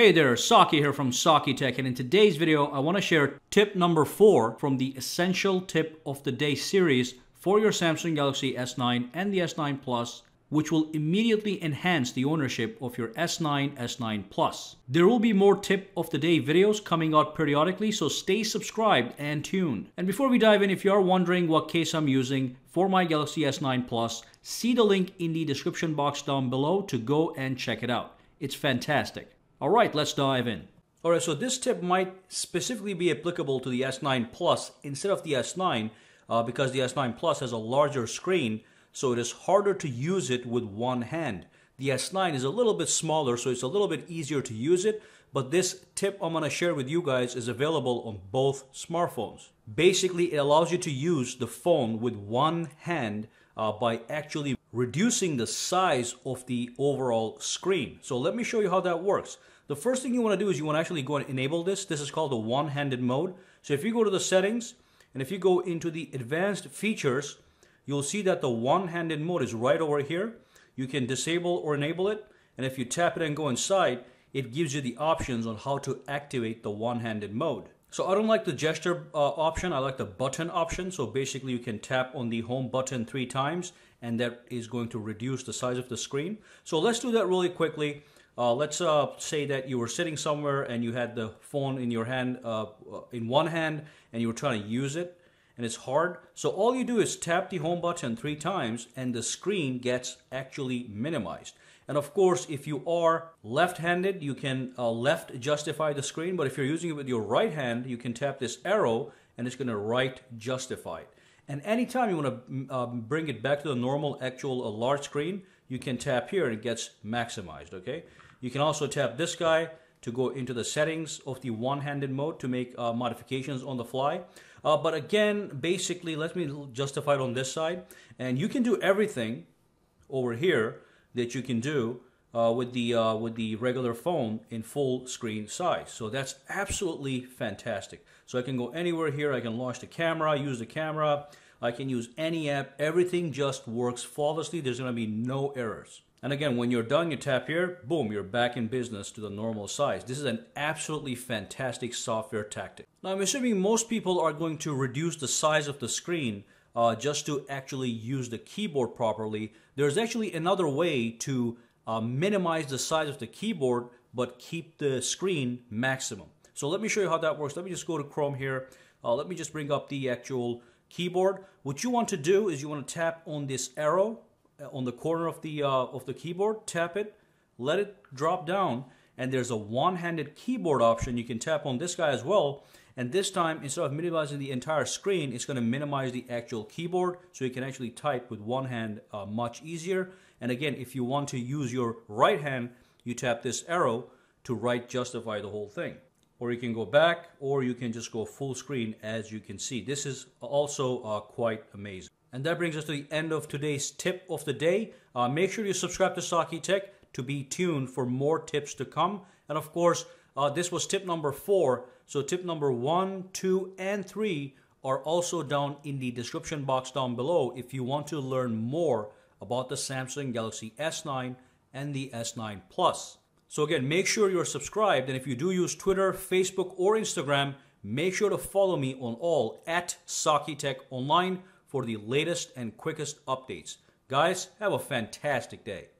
Hey there, Saki here from SAKITECH, and in today's video I want to share tip number 4 from the Essential Tip of the Day series for your Samsung Galaxy S9 and the S9 Plus, which will immediately enhance the ownership of your S9, S9 Plus. There will be more tip of the day videos coming out periodically, so stay subscribed and tuned. And before we dive in, if you are wondering what case I'm using for my Galaxy S9 Plus, see the link in the description box down below to go and check it out. It's fantastic. Alright, let's dive in. Alright, so this tip might specifically be applicable to the S9 Plus instead of the S9 because the S9 Plus has a larger screen, so it is harder to use it with one hand. The S9 is a little bit smaller, so it's a little bit easier to use it, but this tip I'm going to share with you guys is available on both smartphones. Basically, it allows you to use the phone with one hand by actually reducing the size of the overall screen. So let me show you how that works. The first thing you want to do is you want to actually go and enable this. This is called the one-handed mode. So if you go to the settings and if you go into the advanced features, you'll see that the one-handed mode is right over here. You can disable or enable it, and if you tap it and go inside, it gives you the options on how to activate the one-handed mode. So I don't like the gesture option, I like the button option. So basically you can tap on the home button 3 times and that is going to reduce the size of the screen. So let's do that really quickly. Let's say that you were sitting somewhere and you had the phone in your hand, in one hand, and you were trying to use it and it's hard. So all you do is tap the home button 3 times and the screen gets actually minimized. And of course, if you are left-handed, you can left justify the screen, but if you're using it with your right hand, you can tap this arrow and it's going to right justify it. And anytime you want to bring it back to the normal actual large screen, you can tap here and it gets maximized, okay? You can also tap this guy to go into the settings of the one-handed mode to make modifications on the fly. But again, basically, let me justify it on this side. And you can do everything over here that you can do with the regular phone in full screen size. So that's absolutely fantastic. So I can go anywhere here. I can launch the camera, use the camera. I can use any app. Everything just works flawlessly. There's going to be no errors. And again, when you're done, you tap here, boom, you're back in business to the normal size. This is an absolutely fantastic software tactic. Now, I'm assuming most people are going to reduce the size of the screen just to actually use the keyboard properly. There's actually another way to minimize the size of the keyboard but keep the screen maximum. So let me show you how that works. Let me just go to Chrome here. Let me just bring up the actual keyboard. What you want to do is you want to tap on this arrow on the corner of the keyboard. Tap it, let it drop down, and there's a one-handed keyboard option. You can tap on this guy as well. And this time, instead of minimizing the entire screen, it's going to minimize the actual keyboard so you can actually type with one hand much easier. And again, if you want to use your right hand, you tap this arrow to right justify the whole thing. Or you can go back, or you can just go full screen, as you can see. This is also quite amazing. And that brings us to the end of today's tip of the day. Make sure you subscribe to SAKITECH to be tuned for more tips to come. And of course, this was tip number 4. So tip number 1, 2, and 3 are also down in the description box down below if you want to learn more about the Samsung Galaxy S9 and the S9 Plus. So again, make sure you're subscribed, and if you do use Twitter, Facebook, or Instagram, make sure to follow me on all at SAKITECH Online for the latest and quickest updates. Guys, have a fantastic day.